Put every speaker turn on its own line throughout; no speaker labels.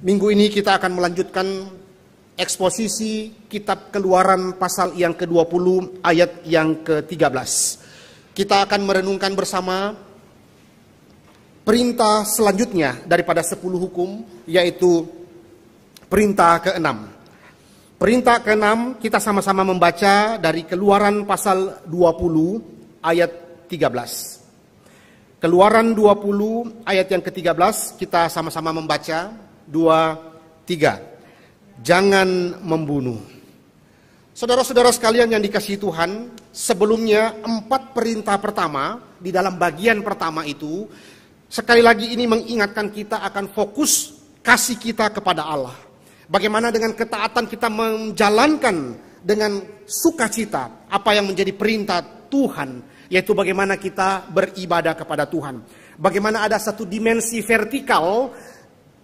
Minggu ini kita akan melanjutkan eksposisi kitab Keluaran pasal yang ke-20 ayat yang ke-13. Kita akan merenungkan bersama perintah selanjutnya daripada 10 hukum, yaitu perintah ke-6. Perintah ke-6 kita sama-sama membaca dari Keluaran pasal 20 ayat 13. Keluaran 20 ayat yang ke-13 kita sama-sama membaca. 2, 3. Jangan membunuh. Saudara-saudara sekalian yang dikasihi Tuhan, sebelumnya 4 perintah pertama di dalam bagian pertama itu, sekali lagi ini mengingatkan kita akan fokus kasih kita kepada Allah. Bagaimana dengan ketaatan kita menjalankan dengan sukacita apa yang menjadi perintah Tuhan, yaitu bagaimana kita beribadah kepada Tuhan. Bagaimana ada satu dimensi vertikal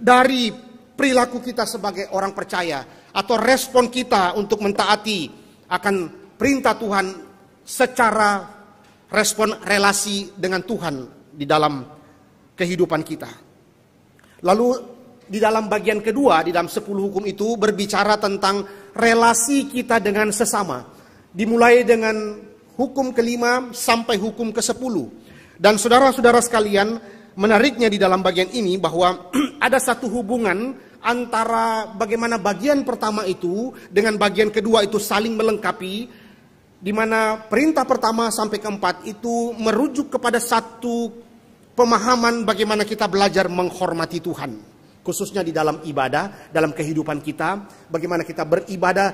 dari perilaku kita sebagai orang percaya, atau respon kita untuk mentaati akan perintah Tuhan secara respon relasi dengan Tuhan di dalam kehidupan kita. Lalu di dalam bagian kedua, di dalam 10 hukum itu berbicara tentang relasi kita dengan sesama. Dimulai dengan hukum ke-5 sampai hukum ke-10. Dan saudara-saudara sekalian, menariknya di dalam bagian ini bahwa ada satu hubungan antara bagaimana bagian pertama itu dengan bagian kedua itu saling melengkapi, di mana perintah pertama sampai ke-4 itu merujuk kepada satu pemahaman bagaimana kita belajar menghormati Tuhan, khususnya di dalam ibadah, dalam kehidupan kita, bagaimana kita beribadah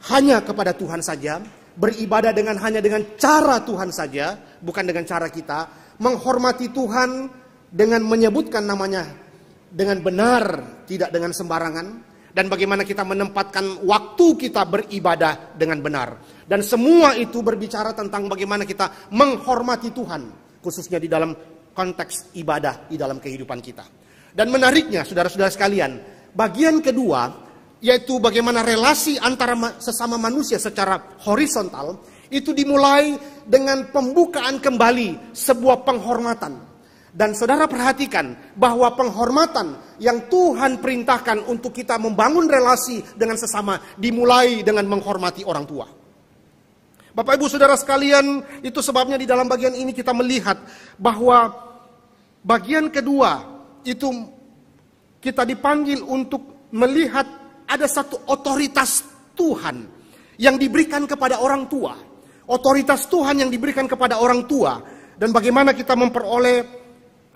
hanya kepada Tuhan saja, beribadah hanya dengan cara Tuhan saja, bukan dengan cara kita, menghormati Tuhan dengan menyebutkan namanya dengan benar, tidak dengan sembarangan, dan bagaimana kita menempatkan waktu kita beribadah dengan benar. Dan semua itu berbicara tentang bagaimana kita menghormati Tuhan, khususnya di dalam konteks ibadah di dalam kehidupan kita. Dan menariknya saudara-saudara sekalian, bagian kedua, yaitu bagaimana relasi antara sesama manusia secara horizontal, itu dimulai dengan pembukaan kembali sebuah penghormatan. Dan saudara perhatikan bahwa penghormatan yang Tuhan perintahkan untuk kita membangun relasi dengan sesama dimulai dengan menghormati orang tua. Bapak Ibu Saudara sekalian, itu sebabnya di dalam bagian ini kita melihat bahwa bagian kedua itu kita dipanggil untuk melihat ada satu otoritas Tuhan yang diberikan kepada orang tua. Otoritas Tuhan yang diberikan kepada orang tua. Dan bagaimana kita memperoleh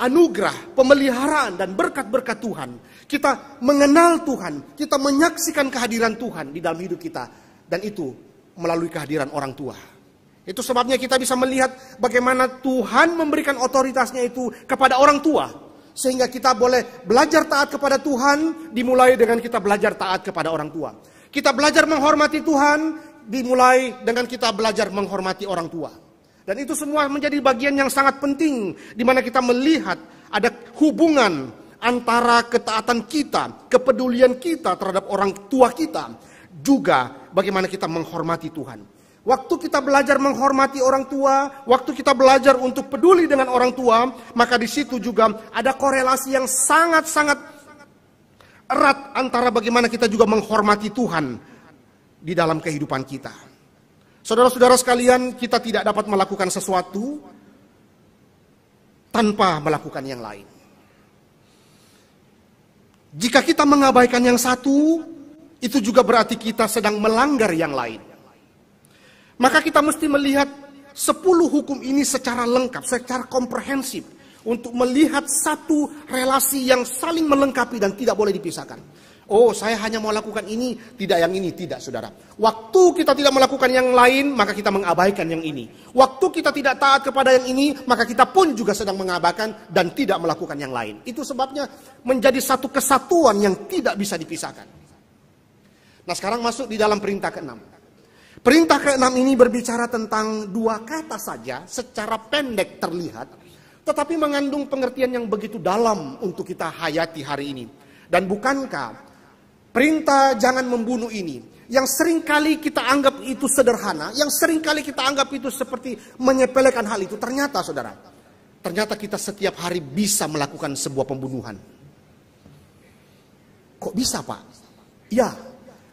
anugerah, pemeliharaan dan berkat-berkat Tuhan. Kita mengenal Tuhan, kita menyaksikan kehadiran Tuhan di dalam hidup kita. Dan itu melalui kehadiran orang tua. Itu sebabnya kita bisa melihat bagaimana Tuhan memberikan otoritasnya itu kepada orang tua. Sehingga kita boleh belajar taat kepada Tuhan, dimulai dengan kita belajar taat kepada orang tua. Kita belajar menghormati Tuhan, dimulai dengan kita belajar menghormati orang tua. Dan itu semua menjadi bagian yang sangat penting, di mana kita melihat ada hubungan antara ketaatan kita, kepedulian kita terhadap orang tua kita, juga bagaimana kita menghormati Tuhan. Waktu kita belajar menghormati orang tua, waktu kita belajar untuk peduli dengan orang tua, maka di situ juga ada korelasi yang sangat-sangat erat antara bagaimana kita juga menghormati Tuhan di dalam kehidupan kita. Saudara-saudara sekalian, kita tidak dapat melakukan sesuatu tanpa melakukan yang lain. Jika kita mengabaikan yang satu, itu juga berarti kita sedang melanggar yang lain. Maka kita mesti melihat 10 hukum ini secara lengkap, secara komprehensif, untuk melihat satu relasi yang saling melengkapi dan tidak boleh dipisahkan. Oh, saya hanya mau lakukan ini, tidak yang ini, tidak saudara. Waktu kita tidak melakukan yang lain, maka kita mengabaikan yang ini. Waktu kita tidak taat kepada yang ini, maka kita pun juga sedang mengabaikan dan tidak melakukan yang lain. Itu sebabnya menjadi satu kesatuan yang tidak bisa dipisahkan. Nah, sekarang masuk di dalam perintah ke-6. Perintah ke-6 ini berbicara tentang 2 kata saja, secara pendek terlihat, tetapi mengandung pengertian yang begitu dalam untuk kita hayati hari ini. Dan bukankah perintah jangan membunuh ini, yang seringkali kita anggap itu sederhana, yang seringkali kita anggap itu seperti menyepelekan hal itu, ternyata saudara, ternyata kita setiap hari bisa melakukan sebuah pembunuhan. Kok bisa, Pak? Ya,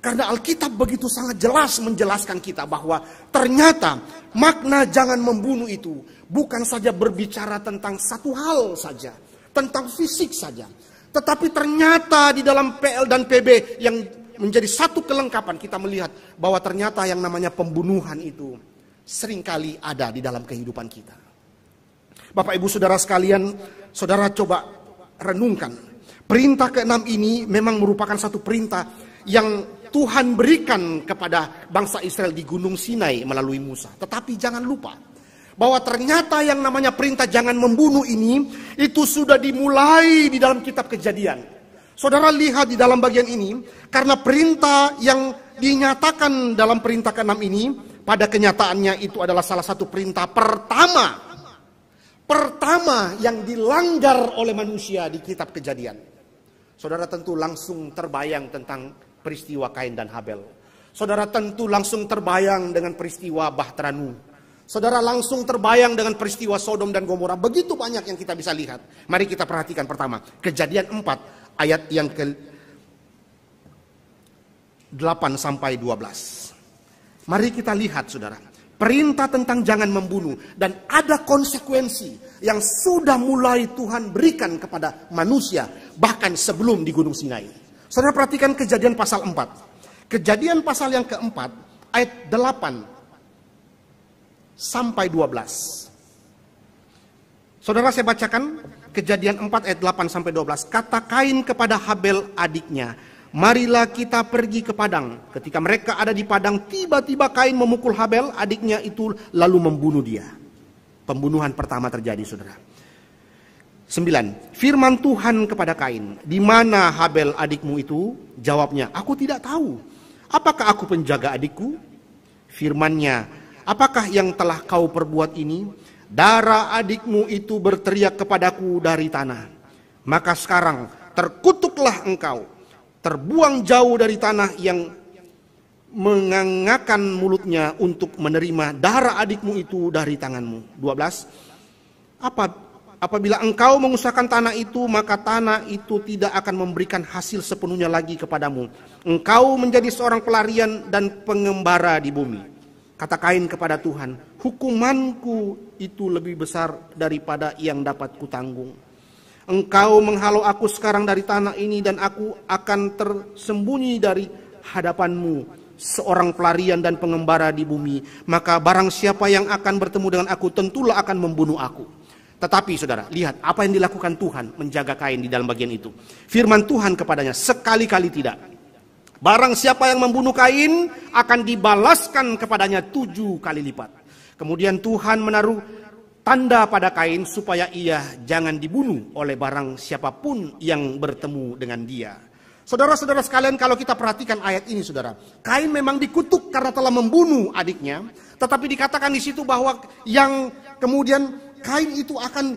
karena Alkitab begitu sangat jelas menjelaskan kita bahwa ternyata makna jangan membunuh itu bukan saja berbicara tentang satu hal saja, tentang fisik saja. Tetapi ternyata di dalam PL dan PB yang menjadi satu kelengkapan, kita melihat bahwa ternyata yang namanya pembunuhan itu seringkali ada di dalam kehidupan kita. Bapak Ibu Saudara sekalian, saudara coba renungkan. Perintah ke-6 ini memang merupakan satu perintah yang Tuhan berikan kepada bangsa Israel di Gunung Sinai melalui Musa. Tetapi jangan lupa bahwa ternyata yang namanya perintah jangan membunuh ini itu sudah dimulai di dalam kitab Kejadian. Saudara lihat di dalam bagian ini, karena perintah yang dinyatakan dalam perintah ke-6 ini pada kenyataannya itu adalah salah satu perintah pertama yang dilanggar oleh manusia di kitab Kejadian. Saudara tentu langsung terbayang tentang peristiwa Kain dan Habel. Saudara tentu langsung terbayang dengan peristiwa Bahtranu. Saudara langsung terbayang dengan peristiwa Sodom dan Gomora. Begitu banyak yang kita bisa lihat. Mari kita perhatikan pertama. Kejadian 4 ayat yang ke-8 sampai 12. Mari kita lihat saudara. Perintah tentang jangan membunuh. Dan ada konsekuensi yang sudah mulai Tuhan berikan kepada manusia. Bahkan sebelum di Gunung Sinai. Saudara perhatikan Kejadian pasal 4. Kejadian pasal yang keempat ayat 8 sampai 12. Saudara saya bacakan Kejadian 4 ayat 8 sampai 12. Kata Kain kepada Habel adiknya, marilah kita pergi ke padang. Ketika mereka ada di padang, tiba-tiba Kain memukul Habel adiknya itu lalu membunuh dia. Pembunuhan pertama terjadi saudara. 9. Firman Tuhan kepada Kain, di mana Habel adikmu itu? Jawabnya, aku tidak tahu. Apakah aku penjaga adikku? Firman-Nya, apakah yang telah kau perbuat ini? Darah adikmu itu berteriak kepadaku dari tanah. Maka sekarang terkutuklah engkau, terbuang jauh dari tanah yang mengangakan mulutnya untuk menerima darah adikmu itu dari tanganmu. 12. Apabila engkau mengusahakan tanah itu, maka tanah itu tidak akan memberikan hasil sepenuhnya lagi kepadamu. Engkau menjadi seorang pelarian dan pengembara di bumi. Kata Kain kepada Tuhan, hukumanku itu lebih besar daripada yang dapat kutanggung. Engkau menghalau aku sekarang dari tanah ini dan aku akan tersembunyi dari hadapanmu, seorang pelarian dan pengembara di bumi. Maka barang siapa yang akan bertemu dengan aku tentulah akan membunuh aku. Tetapi saudara, lihat apa yang dilakukan Tuhan menjaga Kain di dalam bagian itu. Firman Tuhan kepadanya, sekali-kali tidak. Barang siapa yang membunuh Kain akan dibalaskan kepadanya 7 kali lipat. Kemudian Tuhan menaruh tanda pada Kain supaya ia jangan dibunuh oleh barang siapapun yang bertemu dengan dia. Saudara-saudara sekalian, kalau kita perhatikan ayat ini saudara, Kain memang dikutuk karena telah membunuh adiknya. Tetapi dikatakan di situ bahwa yang kemudian Kain itu akan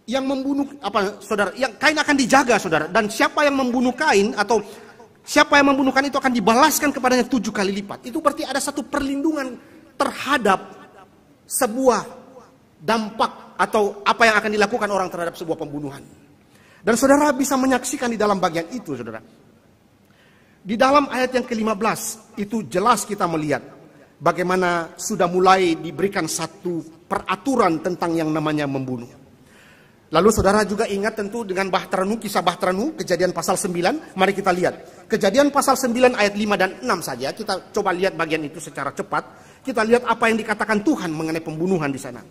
yang membunuh saudara, yang Kain akan dijaga saudara, dan siapa yang membunuh Kain atau siapa yang membunuh Kain itu akan dibalaskan kepadanya 7 kali lipat. Itu berarti ada satu perlindungan terhadap sebuah dampak atau apa yang akan dilakukan orang terhadap sebuah pembunuhan. Dan saudara bisa menyaksikan di dalam bagian itu saudara. Di dalam ayat yang ke-15 itu jelas kita melihat bagaimana sudah mulai diberikan satu peraturan tentang yang namanya membunuh. Lalu saudara juga ingat tentu dengan Bahtranu, kisah Bahtranu, Kejadian pasal 9. Mari kita lihat. Kejadian pasal 9 ayat 5 dan 6 saja. Kita coba lihat bagian itu secara cepat. Kita lihat apa yang dikatakan Tuhan mengenai pembunuhan di sana.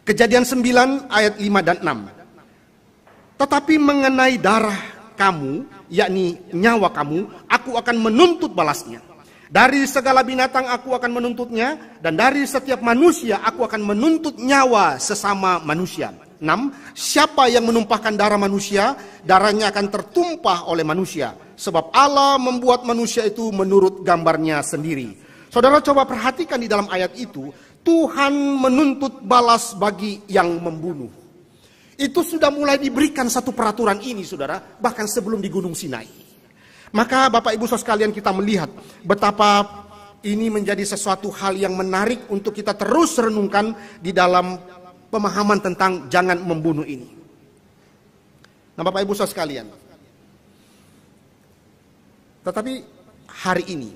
Kejadian 9 ayat 5 dan 6. Tetapi mengenai darah kamu, yakni nyawa kamu, aku akan menuntut balasnya. Dari segala binatang aku akan menuntutnya, dan dari setiap manusia aku akan menuntut nyawa sesama manusia. 6. Siapa yang menumpahkan darah manusia, darahnya akan tertumpah oleh manusia. Sebab Allah membuat manusia itu menurut gambarnya sendiri. Saudara coba perhatikan di dalam ayat itu, Tuhan menuntut balas bagi yang membunuh. Itu sudah mulai diberikan satu peraturan ini saudara, bahkan sebelum di Gunung Sinai. Maka Bapak Ibu Saudara sekalian kita melihat betapa ini menjadi sesuatu hal yang menarik untuk kita terus renungkan di dalam pemahaman tentang jangan membunuh ini. Nah, Bapak Ibu Saudara sekalian, tetapi hari ini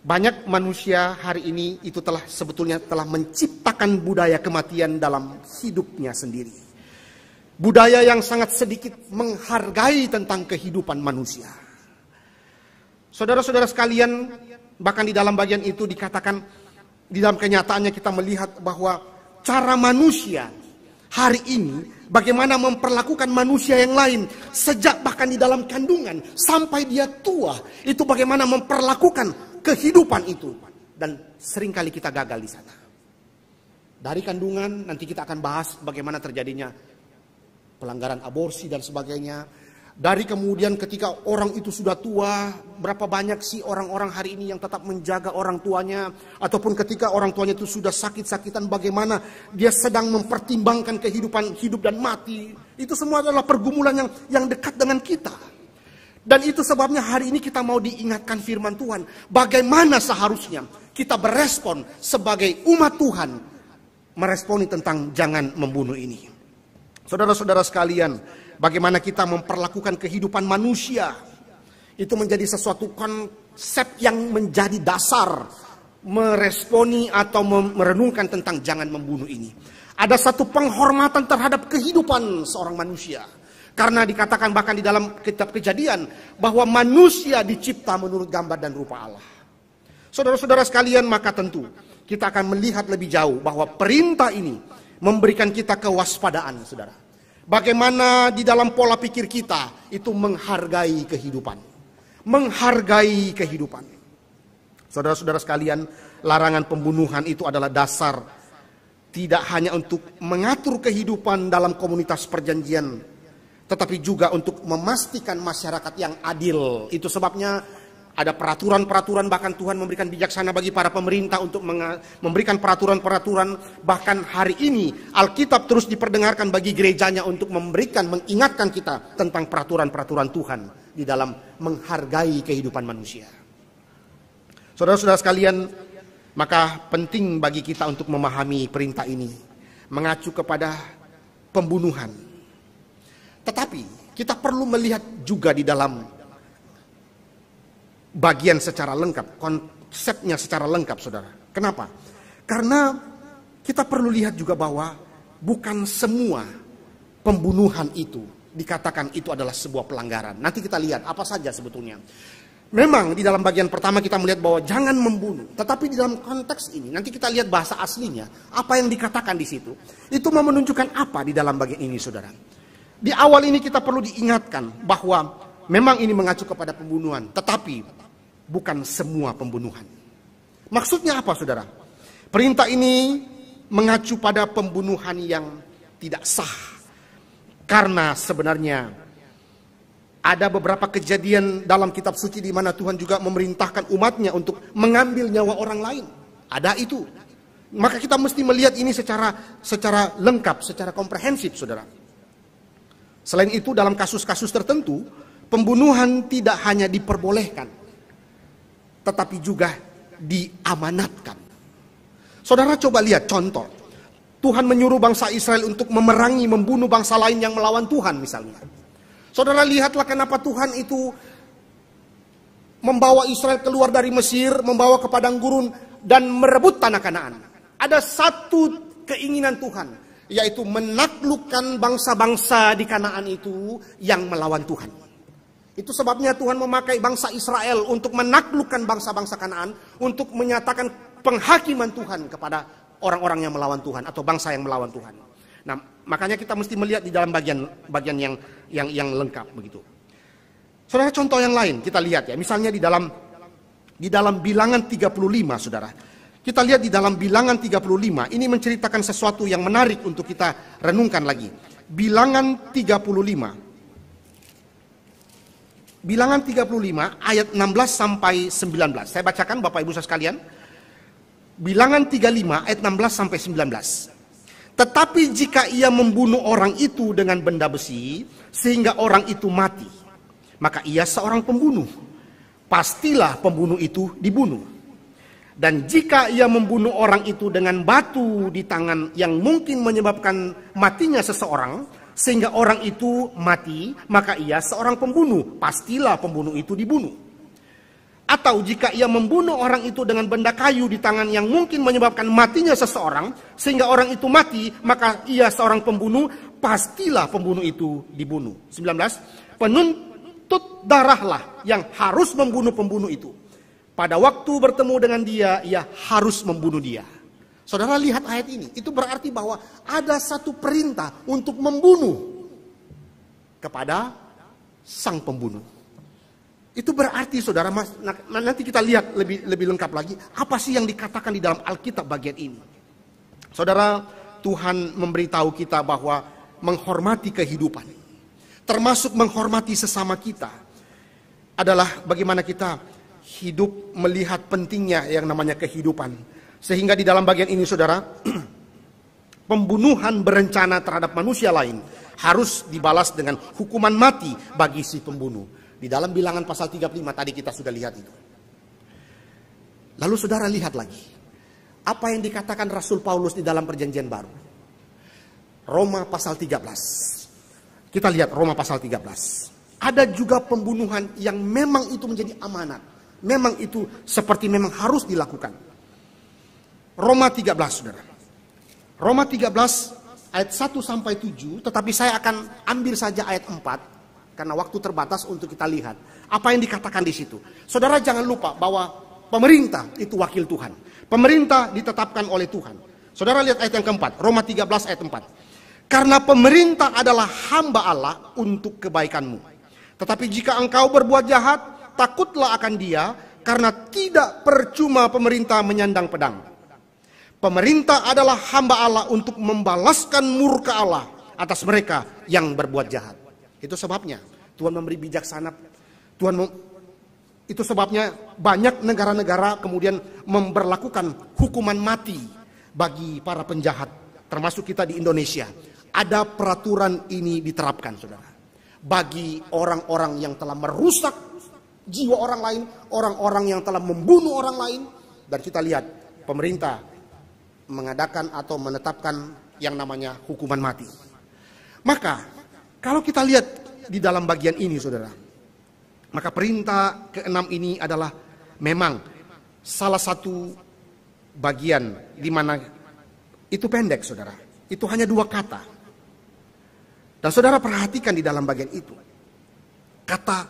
banyak manusia hari ini itu sebetulnya telah menciptakan budaya kematian dalam hidupnya sendiri. Budaya yang sangat sedikit menghargai tentang kehidupan manusia. Saudara-saudara sekalian, bahkan di dalam bagian itu dikatakan, di dalam kenyataannya kita melihat bahwa cara manusia hari ini, bagaimana memperlakukan manusia yang lain, sejak bahkan di dalam kandungan sampai dia tua, itu bagaimana memperlakukan kehidupan itu. Dan seringkali kita gagal di sana. Dari kandungan nanti kita akan bahas bagaimana terjadinya pelanggaran aborsi dan sebagainya. Dari kemudian ketika orang itu sudah tua, berapa banyak sih orang-orang hari ini yang tetap menjaga orang tuanya. Ataupun ketika orang tuanya itu sudah sakit-sakitan, bagaimana dia sedang mempertimbangkan kehidupan hidup dan mati. Itu semua adalah pergumulan yang dekat dengan kita. Dan itu sebabnya hari ini kita mau diingatkan firman Tuhan. Bagaimana seharusnya kita berespon sebagai umat Tuhan, meresponi tentang jangan membunuh ini. Saudara-saudara sekalian, bagaimana kita memperlakukan kehidupan manusia, itu menjadi sesuatu konsep yang menjadi dasar meresponi atau merenungkan tentang jangan membunuh ini. Ada satu penghormatan terhadap kehidupan seorang manusia. Karena dikatakan bahkan di dalam kitab Kejadian bahwa manusia dicipta menurut gambar dan rupa Allah. Saudara-saudara sekalian, maka tentu kita akan melihat lebih jauh bahwa perintah ini memberikan kita kewaspadaan, saudara. Bagaimana di dalam pola pikir kita itu menghargai kehidupan. Menghargai kehidupan. Saudara-saudara sekalian, larangan pembunuhan itu adalah dasar tidak hanya untuk mengatur kehidupan dalam komunitas perjanjian, tetapi juga untuk memastikan masyarakat yang adil. Itu sebabnya ada peraturan-peraturan, bahkan Tuhan memberikan bijaksana bagi para pemerintah untuk memberikan peraturan-peraturan. Bahkan hari ini Alkitab terus diperdengarkan bagi gerejanya untuk mengingatkan kita tentang peraturan-peraturan Tuhan di dalam menghargai kehidupan manusia. Saudara-saudara sekalian, maka penting bagi kita untuk memahami perintah ini, mengacu kepada pembunuhan. Tetapi kita perlu melihat juga di dalam bagian secara lengkap, konsepnya secara lengkap, saudara. Kenapa? Karena kita perlu lihat juga bahwa bukan semua pembunuhan itu dikatakan itu adalah sebuah pelanggaran. Nanti kita lihat apa saja sebetulnya. Memang di dalam bagian pertama kita melihat bahwa jangan membunuh. Tetapi di dalam konteks ini, nanti kita lihat bahasa aslinya, apa yang dikatakan di situ. Itu mau menunjukkan apa di dalam bagian ini, saudara. Di awal ini kita perlu diingatkan bahwa memang ini mengacu kepada pembunuhan, tetapi bukan semua pembunuhan. Maksudnya apa, saudara? Perintah ini mengacu pada pembunuhan yang tidak sah. Karena sebenarnya ada beberapa kejadian dalam kitab suci di mana Tuhan juga memerintahkan umatnya untuk mengambil nyawa orang lain. Ada itu. Maka kita mesti melihat ini secara lengkap, secara komprehensif, saudara. Selain itu dalam kasus-kasus tertentu, pembunuhan tidak hanya diperbolehkan, tetapi juga diamanatkan. Saudara coba lihat contoh. Tuhan menyuruh bangsa Israel untuk memerangi, membunuh bangsa lain yang melawan Tuhan misalnya. Saudara lihatlah kenapa Tuhan itu membawa Israel keluar dari Mesir, membawa ke padang gurun dan merebut tanah Kanaan. Ada satu keinginan Tuhan, yaitu menaklukkan bangsa-bangsa di Kanaan itu yang melawan Tuhan. Itu sebabnya Tuhan memakai bangsa Israel untuk menaklukkan bangsa-bangsa Kanaan, untuk menyatakan penghakiman Tuhan kepada orang-orang yang melawan Tuhan atau bangsa yang melawan Tuhan. Nah, makanya kita mesti melihat di dalam bagian yang lengkap begitu. Saudara, contoh yang lain kita lihat ya, misalnya di dalam Bilangan 35, saudara. Kita lihat di dalam Bilangan 35, ini menceritakan sesuatu yang menarik untuk kita renungkan lagi. Bilangan 35. Bilangan 35 ayat 16 sampai 19. Saya bacakan Bapak Ibu sekalian. Bilangan 35 ayat 16 sampai 19. Tetapi jika ia membunuh orang itu dengan benda besi sehingga orang itu mati, maka ia seorang pembunuh. Pastilah pembunuh itu dibunuh. Dan jika ia membunuh orang itu dengan batu di tangan yang mungkin menyebabkan matinya seseorang, sehingga orang itu mati, maka ia seorang pembunuh, pastilah pembunuh itu dibunuh. Atau jika ia membunuh orang itu dengan benda kayu di tangan yang mungkin menyebabkan matinya seseorang, sehingga orang itu mati, maka ia seorang pembunuh, pastilah pembunuh itu dibunuh. 19, penuntut darahlah yang harus membunuh pembunuh itu. Pada waktu bertemu dengan dia, ia harus membunuh dia. Saudara lihat ayat ini, itu berarti bahwa ada satu perintah untuk membunuh kepada sang pembunuh. Itu berarti saudara, nanti kita lihat lebih lengkap lagi, apa sih yang dikatakan di dalam Alkitab bagian ini. Saudara, Tuhan memberitahu kita bahwa menghormati kehidupan, termasuk menghormati sesama kita, adalah bagaimana kita hidup melihat pentingnya yang namanya kehidupan. Sehingga di dalam bagian ini saudara, pembunuhan berencana terhadap manusia lain harus dibalas dengan hukuman mati bagi si pembunuh. Di dalam Bilangan pasal 35 tadi kita sudah lihat itu. Lalu saudara lihat lagi, apa yang dikatakan Rasul Paulus di dalam perjanjian baru. Roma pasal 13. Kita lihat Roma pasal 13. Ada juga pembunuhan yang memang itu menjadi amanat. Memang itu seperti memang harus dilakukan. Roma 13 saudara. Roma 13 ayat 1 sampai 7, tetapi saya akan ambil saja ayat 4 karena waktu terbatas untuk kita lihat apa yang dikatakan di situ. Saudara jangan lupa bahwa pemerintah itu wakil Tuhan. Pemerintah ditetapkan oleh Tuhan. Saudara lihat ayat yang keempat, Roma 13 ayat 4. Karena pemerintah adalah hamba Allah untuk kebaikanmu. Tetapi jika engkau berbuat jahat, takutlah akan dia, karena tidak percuma pemerintah menyandang pedang. Pemerintah adalah hamba Allah untuk membalaskan murka Allah atas mereka yang berbuat jahat. Itu sebabnya Tuhan memberi bijaksana. Itu sebabnya banyak negara-negara kemudian memberlakukan hukuman mati bagi para penjahat, termasuk kita di Indonesia. Ada peraturan ini diterapkan, saudara, bagi orang-orang yang telah merusak jiwa orang lain, orang-orang yang telah membunuh orang lain. Dan kita lihat pemerintah mengadakan atau menetapkan yang namanya hukuman mati. Maka kalau kita lihat di dalam bagian ini saudara, maka perintah ke-6 ini adalah memang salah satu bagian di mana itu pendek saudara. Itu hanya 2 kata. Dan saudara perhatikan di dalam bagian itu. Kata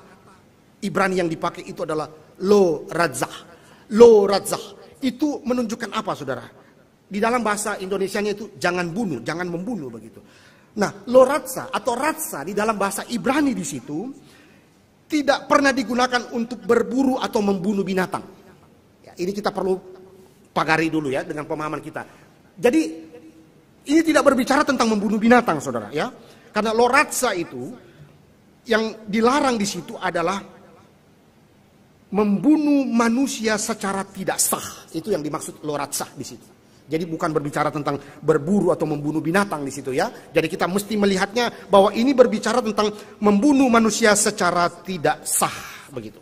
Ibrani yang dipakai itu adalah lo radzah. Lo radzah. Itu menunjukkan apa saudara? Di dalam bahasa Indonesianya itu jangan bunuh, jangan membunuh begitu. Nah, loratsa atau ratsa di dalam bahasa Ibrani di situ tidak pernah digunakan untuk berburu atau membunuh binatang. Ya, ini kita perlu pagari dulu ya dengan pemahaman kita. Jadi ini tidak berbicara tentang membunuh binatang, saudara ya. Karena loratsa itu yang dilarang di situ adalah membunuh manusia secara tidak sah. Itu yang dimaksud loratsa di situ. Jadi bukan berbicara tentang berburu atau membunuh binatang di situ ya. Jadi kita mesti melihatnya bahwa ini berbicara tentang membunuh manusia secara tidak sah begitu.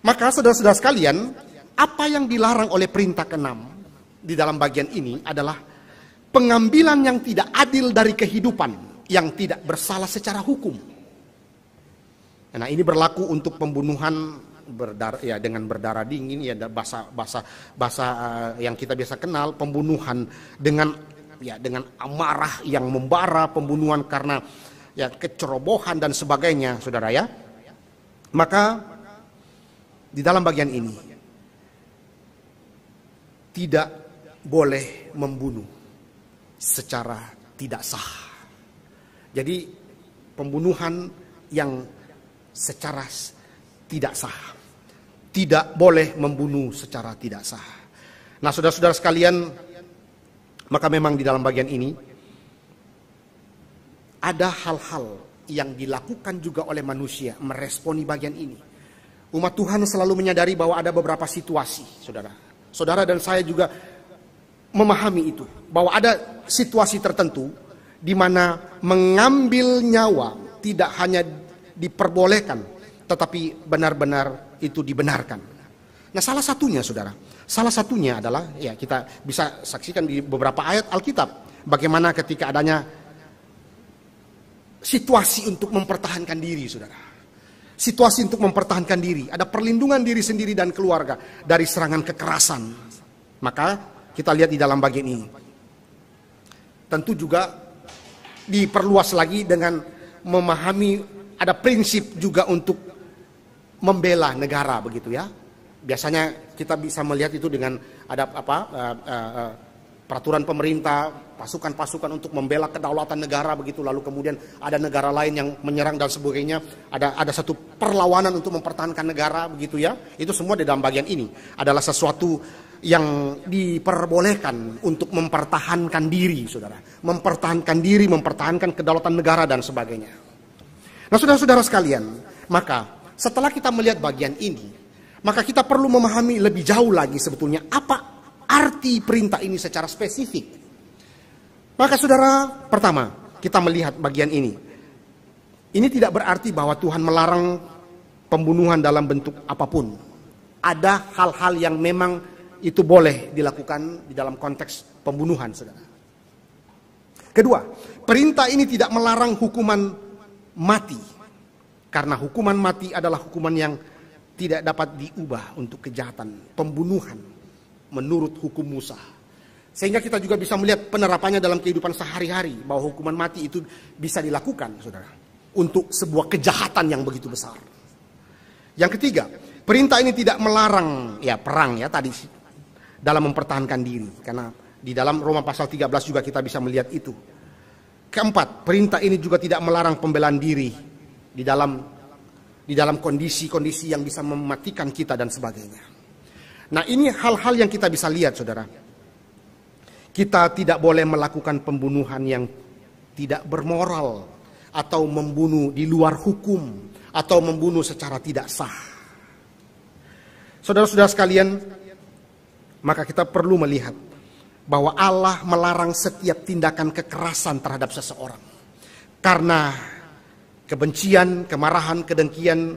Maka saudara-saudara sekalian, apa yang dilarang oleh perintah ke-6 di dalam bagian ini adalah pengambilan yang tidak adil dari kehidupan yang tidak bersalah secara hukum. Nah, ini berlaku untuk pembunuhan ya dengan berdarah dingin ya, bahasa yang kita biasa kenal, pembunuhan dengan amarah yang membara, pembunuhan karena ya kecerobohan dan sebagainya, saudara ya. Maka di dalam bagian ini tidak boleh membunuh secara tidak sah. Jadi pembunuhan yang secara tidak sah. Tidak boleh membunuh secara tidak sah. Nah, saudara-saudara sekalian, maka memang di dalam bagian ini ada hal-hal yang dilakukan juga oleh manusia meresponi bagian ini. Umat Tuhan selalu menyadari bahwa ada beberapa situasi, saudara. Saudara dan saya juga memahami itu, bahwa ada situasi tertentu di mana mengambil nyawa tidak hanya diperbolehkan, tetapi benar-benar itu dibenarkan. Nah, salah satunya saudara, salah satunya adalah ya kita bisa saksikan di beberapa ayat Alkitab bagaimana ketika adanya situasi untuk mempertahankan diri, saudara. Situasi untuk mempertahankan diri. Ada perlindungan diri sendiri dan keluarga dari serangan kekerasan. Maka kita lihat di dalam bagian ini. Tentu juga diperluas lagi dengan memahami ada prinsip juga untuk membela negara, begitu ya. Biasanya kita bisa melihat itu dengan ada peraturan pemerintah, pasukan-pasukan untuk membela kedaulatan negara, begitu. Lalu kemudian ada negara lain yang menyerang dan sebagainya. Ada satu perlawanan untuk mempertahankan negara, begitu ya. Itu semua di dalam bagian ini adalah sesuatu yang diperbolehkan untuk mempertahankan diri, saudara. Mempertahankan diri, mempertahankan kedaulatan negara dan sebagainya. Nah, saudara-saudara sekalian, maka setelah kita melihat bagian ini, maka kita perlu memahami lebih jauh lagi sebetulnya apa arti perintah ini secara spesifik. Maka saudara, pertama kita melihat bagian ini. Ini tidak berarti bahwa Tuhan melarang pembunuhan dalam bentuk apapun. Ada hal-hal yang memang itu boleh dilakukan di dalam konteks pembunuhan, saudara. Kedua, perintah ini tidak melarang hukuman mati. Karena hukuman mati adalah hukuman yang tidak dapat diubah untuk kejahatan pembunuhan menurut hukum Musa. Sehingga kita juga bisa melihat penerapannya dalam kehidupan sehari-hari bahwa hukuman mati itu bisa dilakukan, saudara, untuk sebuah kejahatan yang begitu besar. Yang ketiga, perintah ini tidak melarang perang tadi dalam mempertahankan diri, karena di dalam Roma pasal 13 juga kita bisa melihat itu. Keempat, perintah ini juga tidak melarang pembelaan diri di dalam kondisi-kondisi yang bisa mematikan kita dan sebagainya. Nah, ini hal-hal yang kita bisa lihat, saudara. Kita tidak boleh melakukan pembunuhan yang tidak bermoral, atau membunuh di luar hukum, atau membunuh secara tidak sah. Saudara-saudara sekalian, maka kita perlu melihat bahwa Allah melarang setiap tindakan kekerasan terhadap seseorang. Karena kebencian, kemarahan, kedengkian,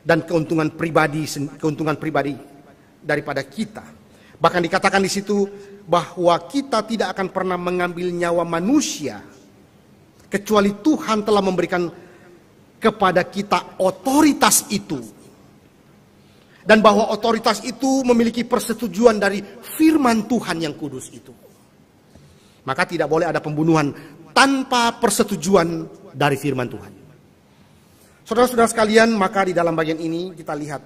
dan keuntungan pribadi daripada kita. Bahkan dikatakan di situ bahwa kita tidak akan pernah mengambil nyawa manusia kecuali Tuhan telah memberikan kepada kita otoritas itu. Dan bahwa otoritas itu memiliki persetujuan dari firman Tuhan yang kudus itu. Maka tidak boleh ada pembunuhan tanpa persetujuan dari firman Tuhan. Saudara-saudara sekalian, maka di dalam bagian ini kita lihat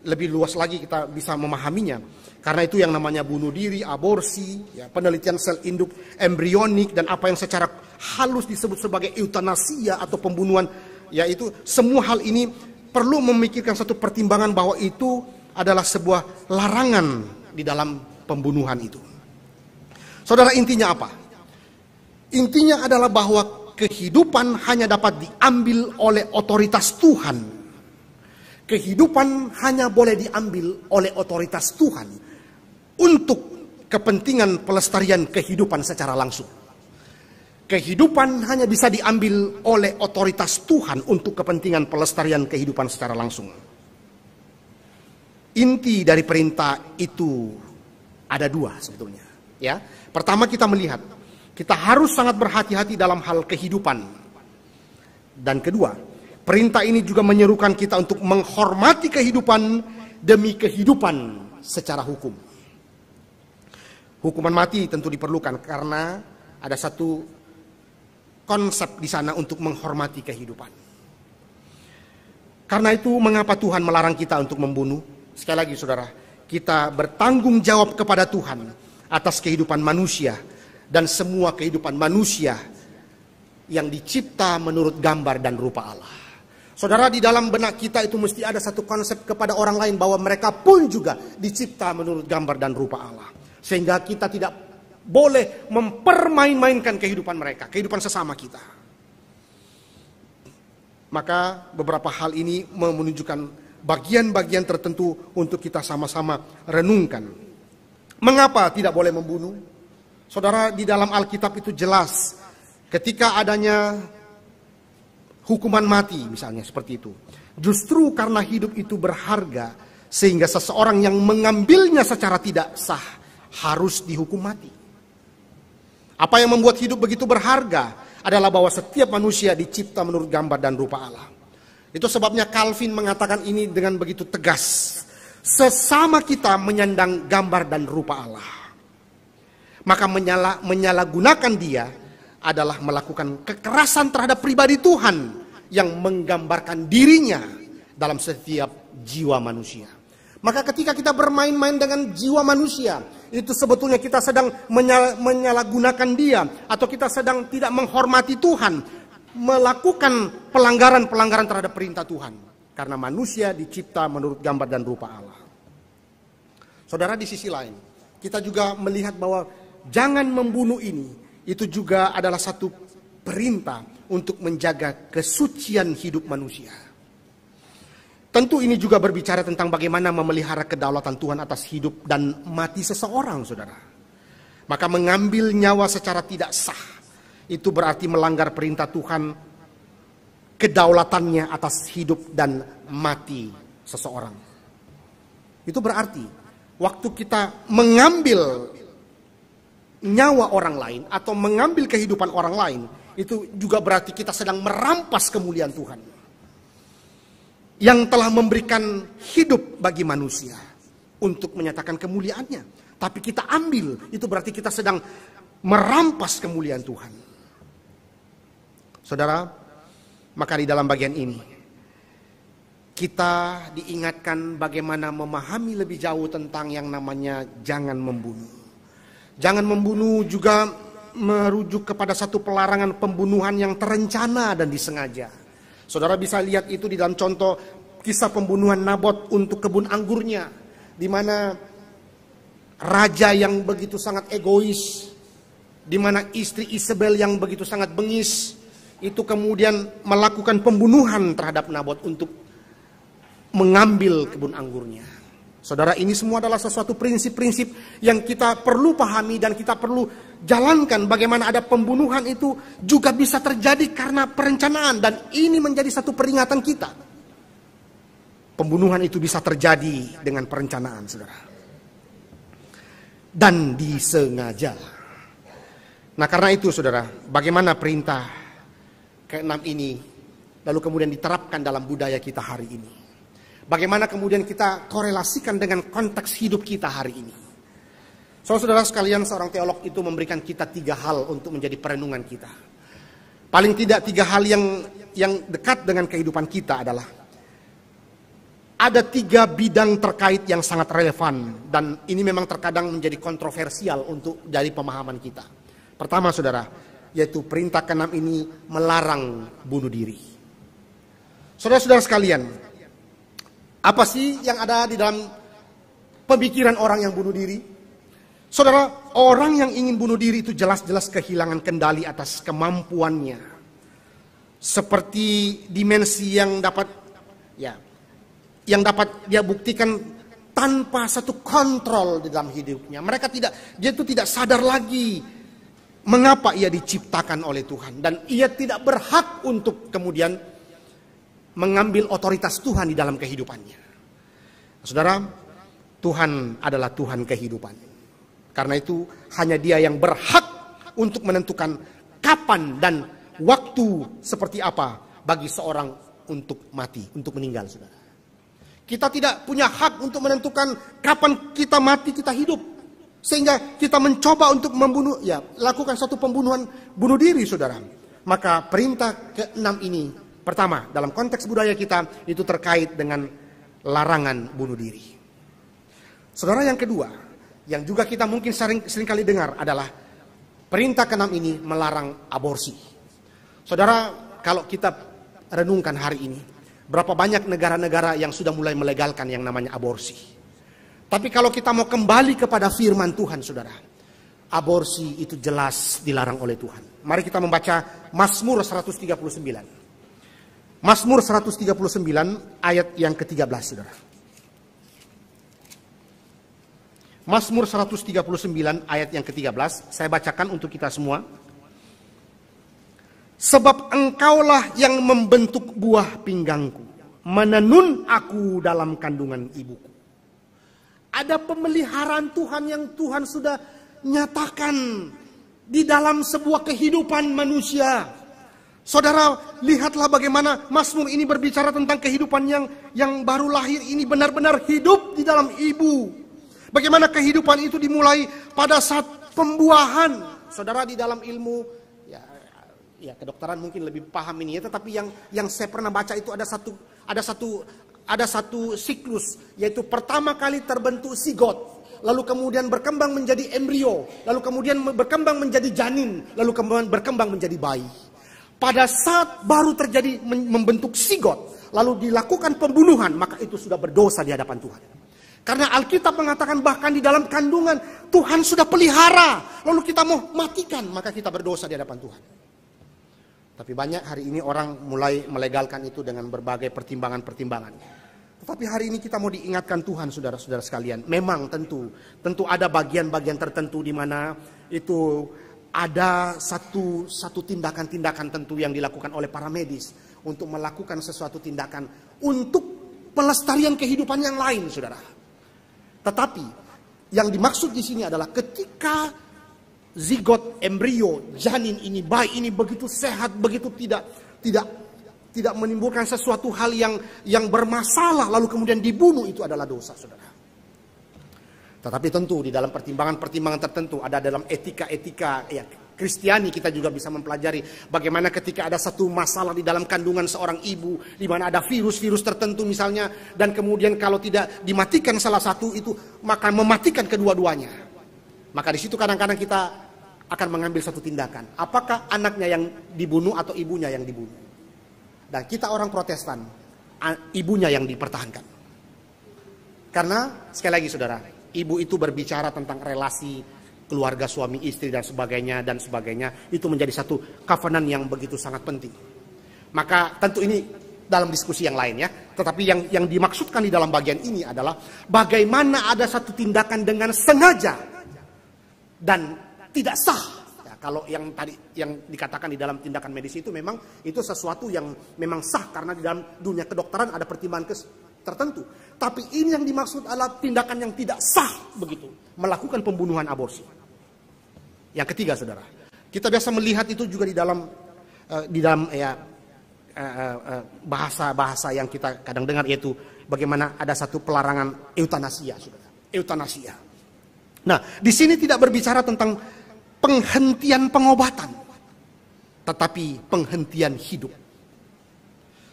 lebih luas lagi, kita bisa memahaminya. Karena itu yang namanya bunuh diri, aborsi, penelitian sel induk embrionik, dan apa yang secara halus disebut sebagai eutanasia atau pembunuhan, yaitu semua hal ini perlu memikirkan satu pertimbangan bahwa itu adalah sebuah larangan di dalam pembunuhan itu. Saudara, intinya apa? Intinya adalah bahwa kehidupan hanya dapat diambil oleh otoritas Tuhan. Kehidupan hanya boleh diambil oleh otoritas Tuhan untuk kepentingan pelestarian kehidupan secara langsung. Kehidupan hanya bisa diambil oleh otoritas Tuhan untuk kepentingan pelestarian kehidupan secara langsung. Inti dari perintah itu ada dua sebetulnya. Pertama, kita melihat kita harus sangat berhati-hati dalam hal kehidupan. Dan kedua, perintah ini juga menyerukan kita untuk menghormati kehidupan demi kehidupan secara hukum. Hukuman mati tentu diperlukan karena ada satu konsep di sana untuk menghormati kehidupan. Karena itu mengapa Tuhan melarang kita untuk membunuh? Sekali lagi saudara, kita bertanggung jawab kepada Tuhan atas kehidupan manusia dan semua kehidupan manusia yang dicipta menurut gambar dan rupa Allah. Saudara, di dalam benak kita itu mesti ada satu konsep kepada orang lain bahwa mereka pun juga dicipta menurut gambar dan rupa Allah. Sehingga kita tidak boleh mempermain-mainkan kehidupan mereka, kehidupan sesama kita. Maka beberapa hal ini menunjukkan bagian-bagian tertentu untuk kita sama-sama renungkan. Mengapa tidak boleh membunuh? Saudara, di dalam Alkitab itu jelas ketika adanya hukuman mati misalnya seperti itu. Justru karena hidup itu berharga sehingga seseorang yang mengambilnya secara tidak sah harus dihukum mati. Apa yang membuat hidup begitu berharga adalah bahwa setiap manusia dicipta menurut gambar dan rupa Allah. Itu sebabnya Calvin mengatakan ini dengan begitu tegas. Sesama kita menyandang gambar dan rupa Allah, maka menyalahgunakan dia adalah melakukan kekerasan terhadap pribadi Tuhan yang menggambarkan dirinya dalam setiap jiwa manusia. Maka ketika kita bermain-main dengan jiwa manusia, itu sebetulnya kita sedang menyalahgunakan dia, atau kita sedang tidak menghormati Tuhan, melakukan pelanggaran-pelanggaran terhadap perintah Tuhan. Karena manusia dicipta menurut gambar dan rupa Allah. Saudara, di sisi lain, kita juga melihat bahwa jangan membunuh ini, itu juga adalah satu perintah untuk menjaga kesucian hidup manusia. Tentu ini juga berbicara tentang bagaimana memelihara kedaulatan Tuhan atas hidup dan mati seseorang, saudara. Maka mengambil nyawa secara tidak sah, itu berarti melanggar perintah Tuhan, kedaulatannya atas hidup dan mati seseorang. Itu berarti waktu kita mengambil nyawa orang lain atau mengambil kehidupan orang lain, itu juga berarti kita sedang merampas kemuliaan Tuhan yang telah memberikan hidup bagi manusia untuk menyatakan kemuliaannya. Tapi kita ambil, itu berarti kita sedang merampas kemuliaan Tuhan. Saudara, maka di dalam bagian ini kita diingatkan bagaimana memahami lebih jauh tentang yang namanya jangan membunuh. Jangan membunuh juga merujuk kepada satu pelarangan pembunuhan yang terencana dan disengaja. Saudara bisa lihat itu di dalam contoh kisah pembunuhan Nabot untuk kebun anggurnya, di mana raja yang begitu sangat egois, di mana istri Isabel yang begitu sangat bengis, itu kemudian melakukan pembunuhan terhadap Nabot untuk mengambil kebun anggurnya. Saudara, ini semua adalah sesuatu prinsip-prinsip yang kita perlu pahami dan kita perlu jalankan. Bagaimana ada pembunuhan itu juga bisa terjadi karena perencanaan, dan ini menjadi satu peringatan kita. Pembunuhan itu bisa terjadi dengan perencanaan, saudara, dan disengaja. Nah, karena itu saudara, bagaimana perintah ke-6 ini lalu kemudian diterapkan dalam budaya kita hari ini? Bagaimana kemudian kita korelasikan dengan konteks hidup kita hari ini? Saudara-saudara sekalian, seorang teolog itu memberikan kita 3 hal untuk menjadi perenungan kita. Paling tidak 3 hal yang dekat dengan kehidupan kita adalah ada 3 bidang terkait yang sangat relevan, dan ini memang terkadang menjadi kontroversial untuk dari pemahaman kita. Pertama, saudara, yaitu perintah ke-6 ini melarang bunuh diri. Saudara-saudara sekalian, apa sih yang ada di dalam pemikiran orang yang bunuh diri? Saudara, orang yang ingin bunuh diri itu jelas-jelas kehilangan kendali atas kemampuannya. Seperti dimensi yang dapat dia buktikan tanpa satu kontrol di dalam hidupnya. Dia itu tidak sadar lagi mengapa ia diciptakan oleh Tuhan, dan ia tidak berhak untuk kemudian mengambil otoritas Tuhan di dalam kehidupannya. Saudara, Tuhan adalah Tuhan kehidupan. Karena itu hanya Dia yang berhak untuk menentukan kapan dan waktu seperti apa bagi seorang untuk mati, untuk meninggal, saudara. Kita tidak punya hak untuk menentukan kapan kita mati, kita hidup. Sehingga kita mencoba untuk membunuh, lakukan satu pembunuhan, bunuh diri, saudara. Maka perintah ke-6 ini, pertama, dalam konteks budaya kita, itu terkait dengan larangan bunuh diri. Saudara, yang kedua, yang juga kita mungkin seringkali dengar adalah perintah ke-6 ini melarang aborsi. Saudara, kalau kita renungkan hari ini, berapa banyak negara-negara yang sudah mulai melegalkan yang namanya aborsi. Tapi kalau kita mau kembali kepada firman Tuhan, saudara, aborsi itu jelas dilarang oleh Tuhan. Mari kita membaca Mazmur 139. Mazmur 139 ayat yang ke-13, saudara. Mazmur 139 ayat yang ke-13, saya bacakan untuk kita semua. Sebab engkaulah yang membentuk buah pinggangku, menenun aku dalam kandungan ibuku. Ada pemeliharaan Tuhan yang Tuhan sudah nyatakan di dalam sebuah kehidupan manusia. Saudara, lihatlah bagaimana Mazmur ini berbicara tentang kehidupan yang baru lahir ini benar-benar hidup di dalam ibu. Bagaimana kehidupan itu dimulai pada saat pembuahan. Saudara, di dalam ilmu ya kedokteran mungkin lebih paham ini ya, tetapi yang saya pernah baca itu ada satu siklus, yaitu pertama kali terbentuk zigot, lalu kemudian berkembang menjadi embrio, lalu kemudian berkembang menjadi janin, lalu kemudian berkembang menjadi bayi. Pada saat baru terjadi membentuk zigot, lalu dilakukan pembunuhan, maka itu sudah berdosa di hadapan Tuhan. Karena Alkitab mengatakan bahkan di dalam kandungan Tuhan sudah pelihara, lalu kita mau matikan, maka kita berdosa di hadapan Tuhan. Tapi banyak hari ini orang mulai melegalkan itu dengan berbagai pertimbangan-pertimbangan. Tetapi hari ini kita mau diingatkan Tuhan, saudara-saudara sekalian. Memang tentu ada bagian-bagian tertentu di mana itu ada satu tindakan-tindakan tentu yang dilakukan oleh para medis untuk melakukan sesuatu tindakan untuk pelestarian kehidupan yang lain, saudara. Tetapi yang dimaksud di sini adalah ketika zigot, embrio, janin ini, bayi ini begitu sehat, begitu tidak menimbulkan sesuatu hal yang bermasalah lalu kemudian dibunuh, itu adalah dosa, saudara. Tetapi tentu di dalam pertimbangan-pertimbangan tertentu, ada dalam etika-etika ya Kristiani, kita juga bisa mempelajari bagaimana ketika ada satu masalah di dalam kandungan seorang ibu, di mana ada virus-virus tertentu misalnya, dan kemudian kalau tidak dimatikan salah satu itu, maka mematikan kedua-duanya. Maka di situ kadang-kadang kita akan mengambil satu tindakan. Apakah anaknya yang dibunuh atau ibunya yang dibunuh? Dan kita orang Protestan, ibunya yang dipertahankan. Karena sekali lagi saudara, ibu itu berbicara tentang relasi keluarga suami istri dan sebagainya, itu menjadi satu covenant yang begitu sangat penting. Maka tentu ini dalam diskusi yang lain ya, tetapi yang dimaksudkan di dalam bagian ini adalah bagaimana ada satu tindakan dengan sengaja dan tidak sah. Ya, kalau yang tadi yang dikatakan di dalam tindakan medis itu memang itu sesuatu yang memang sah karena di dalam dunia kedokteran ada pertimbangan tertentu. Tapi ini yang dimaksud adalah tindakan yang tidak sah begitu, melakukan pembunuhan aborsi. Yang ketiga, saudara, kita biasa melihat itu juga di dalam bahasa yang kita kadang dengar, yaitu bagaimana ada satu pelarangan eutanasia, saudara. Eutanasia. Nah, di sini tidak berbicara tentang penghentian pengobatan, tetapi penghentian hidup.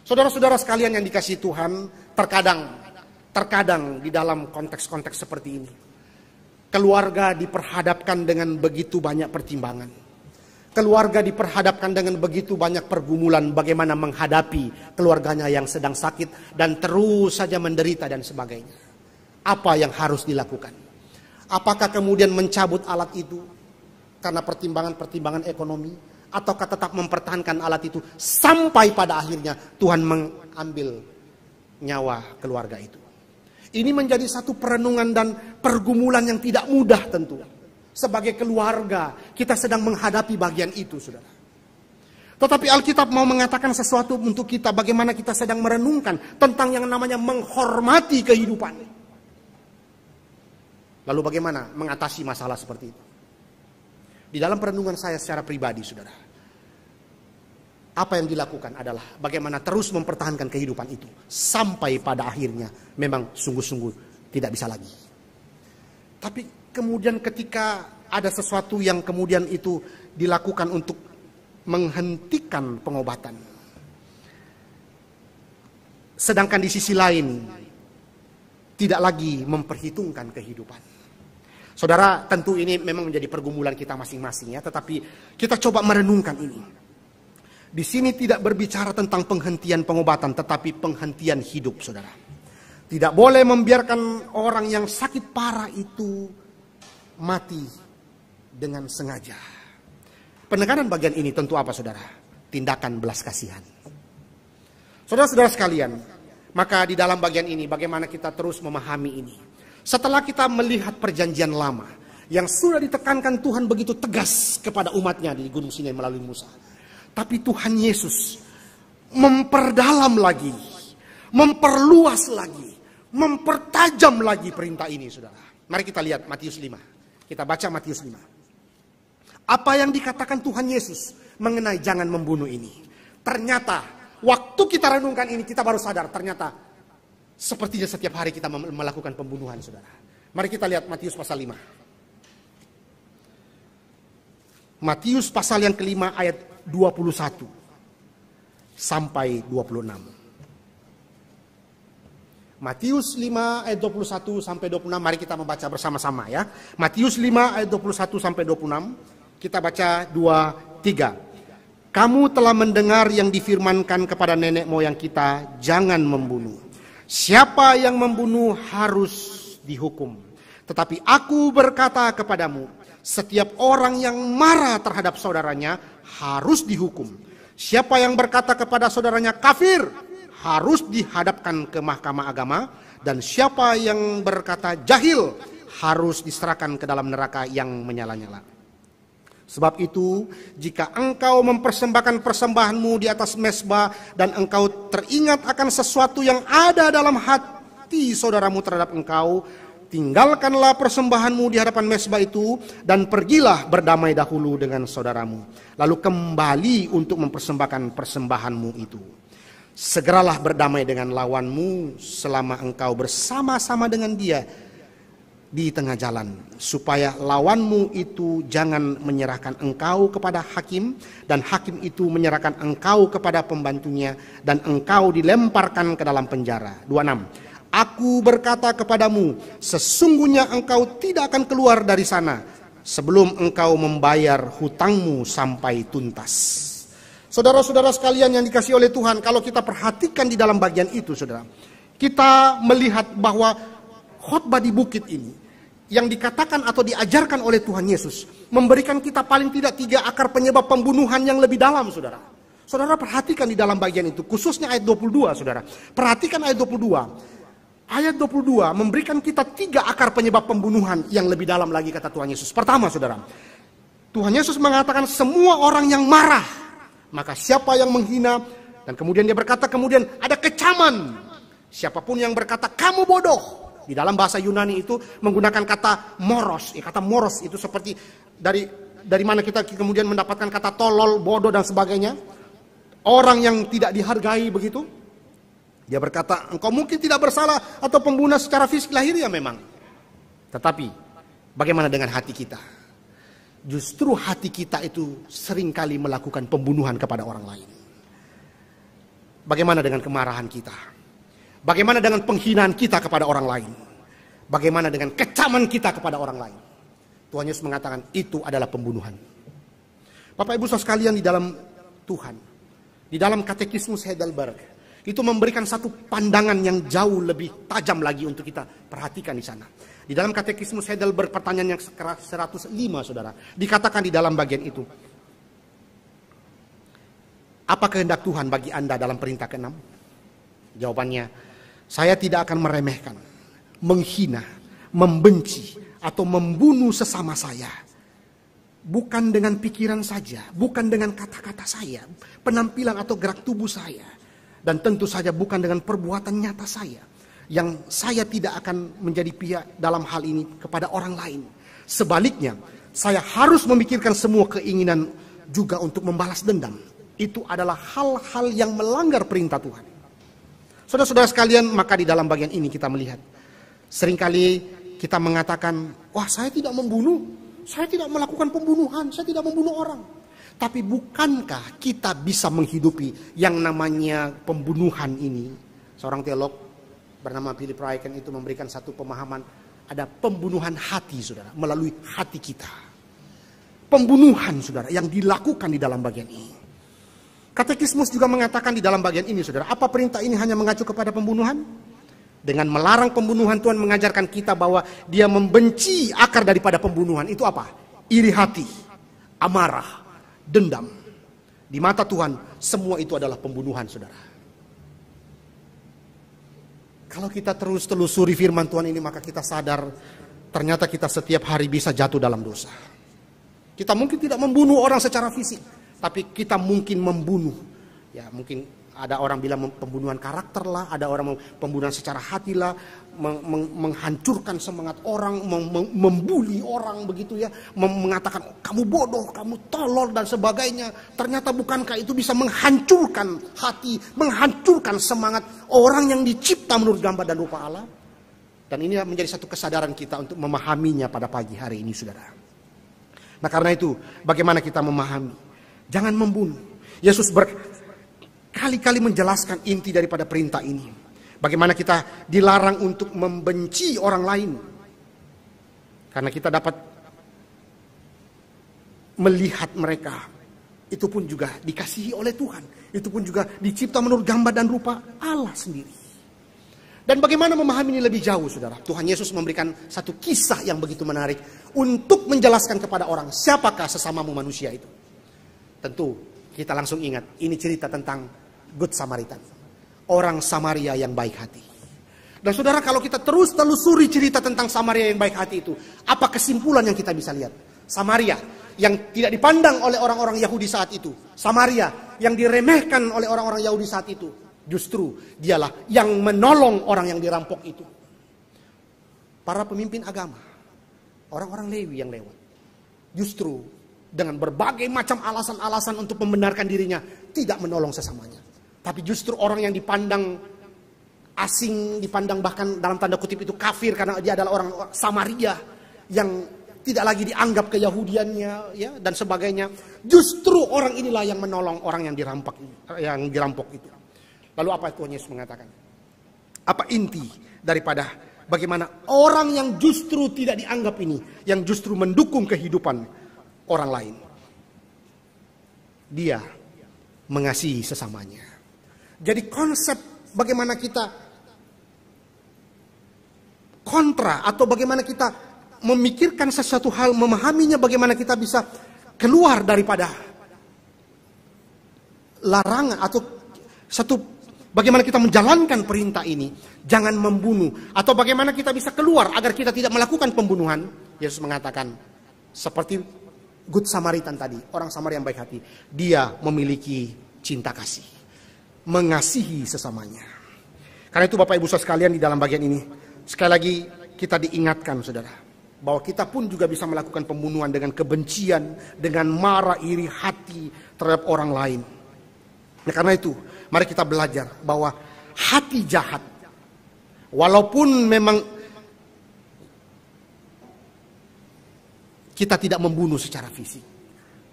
Saudara-saudara sekalian yang dikasihi Tuhan, terkadang di dalam konteks-konteks seperti ini, keluarga diperhadapkan dengan begitu banyak pertimbangan. Keluarga diperhadapkan dengan begitu banyak pergumulan bagaimana menghadapi keluarganya yang sedang sakit dan terus saja menderita dan sebagainya. Apa yang harus dilakukan? Apakah kemudian mencabut alat itu karena pertimbangan-pertimbangan ekonomi, ataukah tetap mempertahankan alat itu sampai pada akhirnya Tuhan mengambil nyawa keluarga itu? Ini menjadi satu perenungan dan pergumulan yang tidak mudah tentu. Sebagai keluarga, kita sedang menghadapi bagian itu, saudara. Tetapi Alkitab mau mengatakan sesuatu untuk kita, bagaimana kita sedang merenungkan tentang yang namanya menghormati kehidupan. Lalu bagaimana mengatasi masalah seperti itu? Di dalam perenungan saya secara pribadi, saudara, apa yang dilakukan adalah bagaimana terus mempertahankan kehidupan itu sampai pada akhirnya memang sungguh-sungguh tidak bisa lagi. Tapi kemudian ketika ada sesuatu yang kemudian itu dilakukan untuk menghentikan pengobatan, sedangkan di sisi lain tidak lagi memperhitungkan kehidupan. Saudara, tentu ini memang menjadi pergumulan kita masing-masing ya, tetapi kita coba merenungkan ini. Di sini tidak berbicara tentang penghentian pengobatan, tetapi penghentian hidup, saudara. Tidak boleh membiarkan orang yang sakit parah itu mati dengan sengaja. Penekanan bagian ini tentu apa, saudara? Tindakan belas kasihan. Saudara-saudara sekalian, maka di dalam bagian ini bagaimana kita terus memahami ini. Setelah kita melihat perjanjian lama yang sudah ditekankan Tuhan begitu tegas kepada umatnya di Gunung Sinai melalui Musa. Tapi Tuhan Yesus memperdalam lagi, memperluas lagi, mempertajam lagi perintah ini, saudara. Mari kita lihat Matius 5. Kita baca Matius 5. Apa yang dikatakan Tuhan Yesus mengenai jangan membunuh ini. Ternyata waktu kita renungkan ini kita baru sadar ternyata sepertinya setiap hari kita melakukan pembunuhan, saudara. Mari kita lihat Matius pasal 5. Matius pasal yang kelima ayat 21 sampai 26. Matius 5 ayat 21 sampai 26, mari kita membaca bersama-sama ya. Matius 5 ayat 21 sampai 26, kita baca 2, 3. Kamu telah mendengar yang difirmankan kepada nenek moyang kita, jangan membunuh. Siapa yang membunuh harus dihukum. Tetapi aku berkata kepadamu, setiap orang yang marah terhadap saudaranya harus dihukum. Siapa yang berkata kepada saudaranya kafir harus dihadapkan ke mahkamah agama, dan siapa yang berkata jahil harus diserahkan ke dalam neraka yang menyala-nyala. Sebab itu, jika engkau mempersembahkan persembahanmu di atas mezbah dan engkau teringat akan sesuatu yang ada dalam hati saudaramu terhadap engkau, tinggalkanlah persembahanmu di hadapan mezbah itu dan pergilah berdamai dahulu dengan saudaramu. Lalu kembali untuk mempersembahkan persembahanmu itu. Segeralah berdamai dengan lawanmu selama engkau bersama-sama dengan dia di tengah jalan, supaya lawanmu itu jangan menyerahkan engkau kepada hakim, dan hakim itu menyerahkan engkau kepada pembantunya, dan engkau dilemparkan ke dalam penjara. 26. Aku berkata kepadamu, sesungguhnya engkau tidak akan keluar dari sana sebelum engkau membayar hutangmu sampai tuntas. Saudara-saudara sekalian yang dikasihi oleh Tuhan, kalau kita perhatikan di dalam bagian itu, saudara, kita melihat bahwa khotbah di bukit ini yang dikatakan atau diajarkan oleh Tuhan Yesus memberikan kita paling tidak 3 akar penyebab pembunuhan yang lebih dalam, saudara. Saudara perhatikan di dalam bagian itu, khususnya ayat 22, saudara. Perhatikan ayat 22. Ayat 22 memberikan kita 3 akar penyebab pembunuhan yang lebih dalam lagi, kata Tuhan Yesus. Pertama, saudara, Tuhan Yesus mengatakan semua orang yang marah, maka siapa yang menghina, dan kemudian dia berkata kemudian ada kecaman. Siapapun yang berkata kamu bodoh, di dalam bahasa Yunani itu menggunakan kata moros. Kata moros itu seperti dari mana kita kemudian mendapatkan kata tolol, bodoh dan sebagainya. Orang yang tidak dihargai begitu. Dia berkata, engkau mungkin tidak bersalah atau pembunuh secara fisik lahiriah memang. Tetapi bagaimana dengan hati kita? Justru hati kita itu seringkali melakukan pembunuhan kepada orang lain. Bagaimana dengan kemarahan kita? Bagaimana dengan penghinaan kita kepada orang lain? Bagaimana dengan kecaman kita kepada orang lain? Tuhan Yesus mengatakan itu adalah pembunuhan. Bapak Ibu saudara sekalian di dalam Tuhan, di dalam Katekismus Heidelberg, itu memberikan satu pandangan yang jauh lebih tajam lagi untuk kita perhatikan di sana. Di dalam Katekismus Heidelberg pertanyaan yang 105, saudara, dikatakan di dalam bagian itu, apa kehendak Tuhan bagi Anda dalam perintah ke-6? Jawabannya, saya tidak akan meremehkan, menghina, membenci, atau membunuh sesama saya. Bukan dengan pikiran saja, bukan dengan kata-kata saya, penampilan atau gerak tubuh saya. Dan tentu saja bukan dengan perbuatan nyata saya. Yang saya tidak akan menjadi pihak dalam hal ini kepada orang lain. Sebaliknya, saya harus memikirkan semua keinginan juga untuk membalas dendam. Itu adalah hal-hal yang melanggar perintah Tuhan. Saudara-saudara sekalian, maka di dalam bagian ini kita melihat. Seringkali kita mengatakan, wah saya tidak membunuh. Saya tidak melakukan pembunuhan. Saya tidak membunuh orang. Tapi bukankah kita bisa menghidupi yang namanya pembunuhan ini? Seorang teolog bernama Philip Ryken itu memberikan satu pemahaman. Ada pembunuhan hati, saudara, melalui hati kita. Pembunuhan, saudara, yang dilakukan di dalam bagian ini. Katekismus juga mengatakan di dalam bagian ini, saudara, apa perintah ini hanya mengacu kepada pembunuhan? Dengan melarang pembunuhan, Tuhan mengajarkan kita bahwa dia membenci akar daripada pembunuhan. Itu apa? Iri hati, amarah, dendam. Di mata Tuhan semua itu adalah pembunuhan, saudara. Kalau kita terus telusuri firman Tuhan ini, maka kita sadar ternyata kita setiap hari bisa jatuh dalam dosa. Kita mungkin tidak membunuh orang secara fisik, tapi kita mungkin membunuh. Ya, mungkin Ada orang bilang pembunuhan karakter lah, ada orang pembunuhan secara hati lah, menghancurkan semangat orang, membuli orang begitu ya, mengatakan kamu bodoh, kamu tolol dan sebagainya. Ternyata bukankah itu bisa menghancurkan hati, menghancurkan semangat orang yang dicipta menurut gambar dan rupa Allah. Dan ini menjadi satu kesadaran kita untuk memahaminya pada pagi hari ini, saudara. Nah karena itu, bagaimana kita memahami? Jangan membunuh. Yesus berkali-kali menjelaskan inti daripada perintah ini. Bagaimana kita dilarang untuk membenci orang lain. Karena kita dapat melihat mereka. Itu pun juga dikasihi oleh Tuhan. Itu pun juga dicipta menurut gambar dan rupa Allah sendiri. Dan bagaimana memahami ini lebih jauh, saudara? Tuhan Yesus memberikan satu kisah yang begitu menarik untuk menjelaskan kepada orang siapakah sesamamu manusia itu. Tentu kita langsung ingat, ini cerita tentang Good Samaritan. Orang Samaria yang baik hati. Dan saudara, kalau kita terus telusuri cerita tentang Samaria yang baik hati itu, apa kesimpulan yang kita bisa lihat? Samaria yang tidak dipandang oleh orang-orang Yahudi saat itu. Samaria yang diremehkan oleh orang-orang Yahudi saat itu. Justru dialah yang menolong orang yang dirampok itu. Para pemimpin agama, orang-orang Lewi yang lewat, justru dengan berbagai macam alasan-alasan untuk membenarkan dirinya, tidak menolong sesamanya. Tapi justru orang yang dipandang asing, dipandang bahkan dalam tanda kutip itu kafir karena dia adalah orang Samaria yang tidak lagi dianggap keyahudiannya ya dan sebagainya. Justru orang inilah yang menolong orang yang dirampok itu. Lalu apa Tuhan Yesus mengatakan? Apa inti daripada bagaimana orang yang justru tidak dianggap ini, yang justru mendukung kehidupan orang lain? Dia mengasihi sesamanya. Jadi konsep bagaimana kita kontra atau bagaimana kita memikirkan sesuatu hal, memahaminya, bagaimana kita bisa keluar daripada larangan atau bagaimana kita menjalankan perintah ini, jangan membunuh, atau bagaimana kita bisa keluar agar kita tidak melakukan pembunuhan. Yesus mengatakan seperti Good Samaritan tadi, orang Samaria yang baik hati, dia memiliki cinta kasih, mengasihi sesamanya. Karena itu Bapak Ibu Saudara sekalian, di dalam bagian ini sekali lagi kita diingatkan, saudara, bahwa kita pun juga bisa melakukan pembunuhan dengan kebencian, dengan marah, iri hati terhadap orang lain. Nah, karena itu mari kita belajar bahwa hati jahat, walaupun memang kita tidak membunuh secara fisik,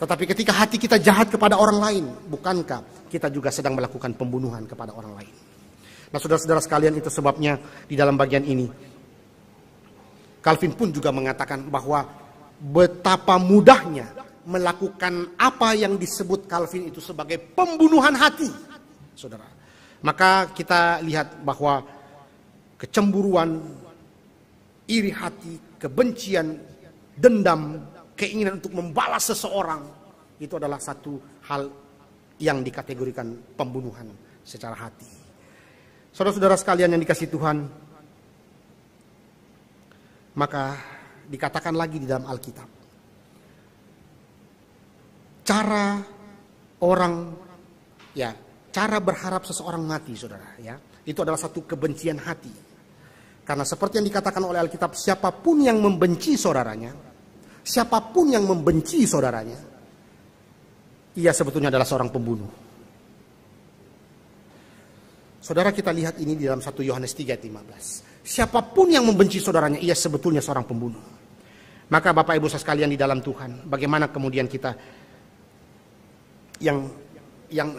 tetapi ketika hati kita jahat kepada orang lain, bukankah kita juga sedang melakukan pembunuhan kepada orang lain? Nah, saudara-saudara sekalian, itu sebabnya di dalam bagian ini Calvin pun juga mengatakan bahwa betapa mudahnya melakukan apa yang disebut Calvin itu sebagai pembunuhan hati, saudara. Maka kita lihat bahwa kecemburuan, iri hati, kebencian, dendam, keinginan untuk membalas seseorang, itu adalah satu hal yang dikategorikan pembunuhan secara hati. Saudara-saudara sekalian yang dikasihi Tuhan, maka dikatakan lagi di dalam Alkitab, cara berharap seseorang mati, saudara, ya, itu adalah satu kebencian hati. Karena seperti yang dikatakan oleh Alkitab, siapapun yang membenci saudaranya, ia sebetulnya adalah seorang pembunuh. Saudara, kita lihat ini di dalam 1 Yohanes 3:15. Siapapun yang membenci saudaranya, ia sebetulnya seorang pembunuh. Maka Bapak Ibu sekalian di dalam Tuhan, bagaimana kemudian kita yang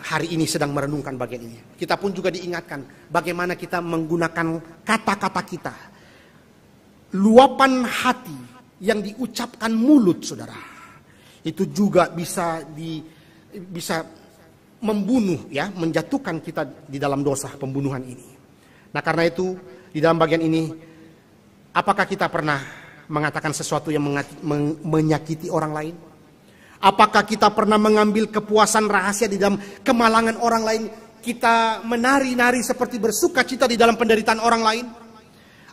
hari ini sedang merenungkan bagian ini, kita pun juga diingatkan bagaimana kita menggunakan kata-kata kita, luapan hati yang diucapkan mulut, saudara, itu juga bisa membunuh, ya, menjatuhkan kita di dalam dosa pembunuhan ini. Nah, karena itu di dalam bagian ini, apakah kita pernah mengatakan sesuatu yang menyakiti orang lain? Apakah kita pernah mengambil kepuasan rahasia di dalam kemalangan orang lain? Kita menari-nari seperti bersuka cita di dalam penderitaan orang lain?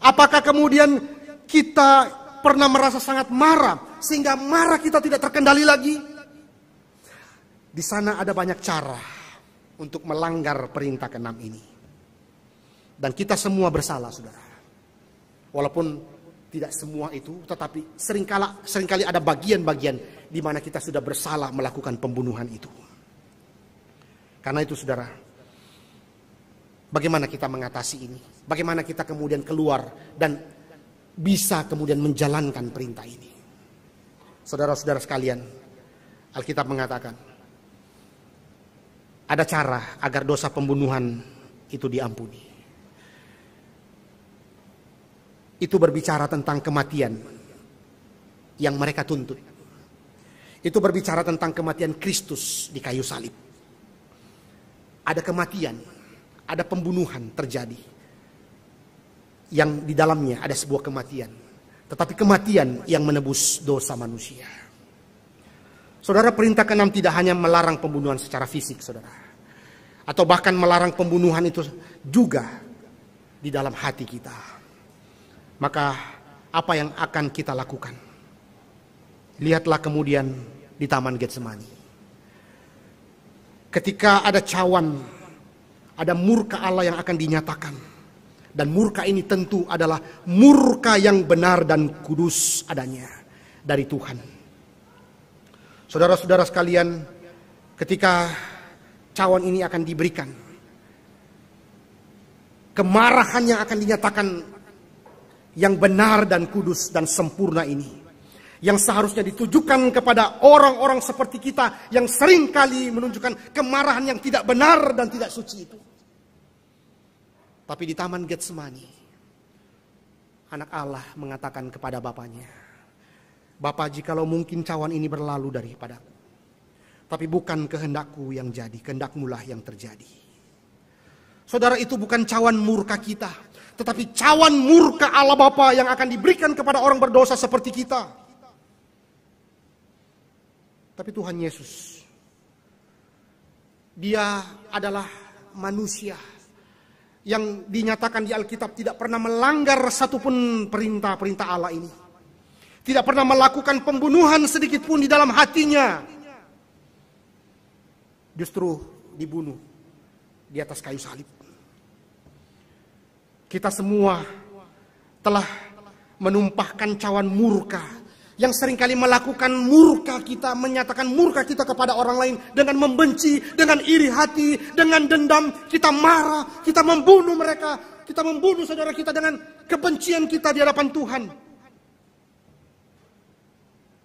Apakah kemudian kita pernah merasa sangat marah sehingga marah kita tidak terkendali lagi? Di sana ada banyak cara untuk melanggar perintah ke-6 ini. Dan kita semua bersalah, saudara. Walaupun tidak semua itu, tetapi seringkali ada bagian-bagian di mana kita sudah bersalah melakukan pembunuhan itu. Karena itu, saudara, bagaimana kita mengatasi ini? Bagaimana kita kemudian keluar dan bisa kemudian menjalankan perintah ini? Saudara-saudara sekalian, Alkitab mengatakan ada cara agar dosa pembunuhan itu diampuni. Itu berbicara tentang kematian yang mereka tuntut. Itu berbicara tentang kematian Kristus di kayu salib. Ada kematian, ada pembunuhan terjadi. Yang di dalamnya ada sebuah kematian. Tetapi kematian yang menebus dosa manusia. Saudara, perintah ke-6 tidak hanya melarang pembunuhan secara fisik, saudara. Atau bahkan melarang pembunuhan itu juga di dalam hati kita. Maka apa yang akan kita lakukan? Lihatlah kemudian di Taman Getsemani. Ketika ada cawan, ada murka Allah yang akan dinyatakan. Dan murka ini tentu adalah murka yang benar dan kudus adanya dari Tuhan. Saudara-saudara sekalian, ketika cawan ini akan diberikan, kemarahan yang akan dinyatakan yang benar dan kudus dan sempurna ini, yang seharusnya ditujukan kepada orang-orang seperti kita yang sering kali menunjukkan kemarahan yang tidak benar dan tidak suci itu. Tapi di Taman Getsemani, anak Allah mengatakan kepada bapaknya, "Bapa, jikalau mungkin cawan ini berlalu daripadaku, tapi bukan kehendakku yang jadi, kehendak-Mu lah yang terjadi." Saudara, itu bukan cawan murka kita, tetapi cawan murka Allah Bapa yang akan diberikan kepada orang berdosa seperti kita. Tapi Tuhan Yesus, Dia adalah manusia yang dinyatakan di Alkitab tidak pernah melanggar satupun perintah-perintah Allah ini. Tidak pernah melakukan pembunuhan sedikit pun di dalam hatinya. Justru dibunuh di atas kayu salib. Kita semua telah menumpahkan cawan murka yang seringkali melakukan murka kita, menyatakan murka kita kepada orang lain dengan membenci, dengan iri hati, dengan dendam. Kita marah, kita membunuh mereka, kita membunuh saudara kita dengan kebencian kita di hadapan Tuhan.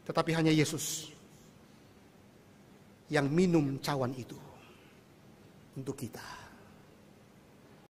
Tetapi hanya Yesus yang minum cawan itu untuk kita.